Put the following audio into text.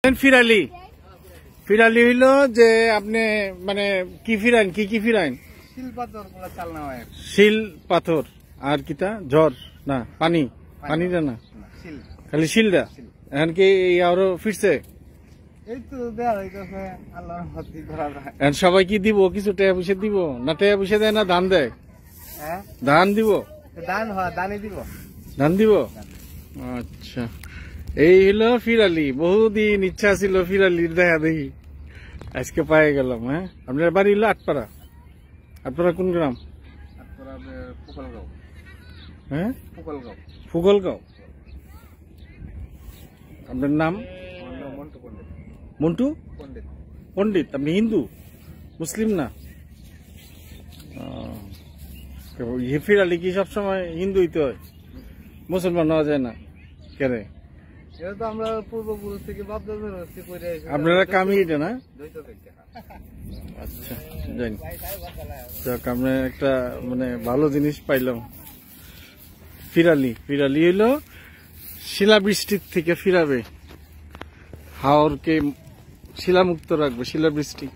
ফিরালি ফিরালি হইল যে আপনি মানে কি ফিরান কি ফিরান শিল পাথর আর কিটা ঝড় না পানি পানিটা না খালি শিলটা এখন কি আরো ফিরছে সবাই কি দিব কিছু টাকা পয়সা দিব না টাকা পয়সা দেয় না ধান দেয় ধান দিব ধান দিব আচ্ছা এই হলো ফিরালি বহুদিন ইচ্ছা ছিল ফিরালির দেখা দেখি আজকে পাই গেলাম হ্যাঁ আপনার বাড়ি হলো আটপাড়া আটপাড়া কোন গ্রাম হ্যাঁ ফুগলগাঁও আপনার নাম মন্টু পণ্ডিত আপনি হিন্দু মুসলিম না ফিরালি কি সবসময় হিন্দু হইতে হয় মুসলমান হওয়া যায় না কেন আপনারা কামি এটা না আচ্ছা জানি যাক আমরা একটা মানে ভালো জিনিস পাইলাম ফিরালি ফিরালি হইলো শিলাবৃষ্টির থেকে ফিরাবে হাওরকে শিলামুক্ত রাখবে শিলাবৃষ্টি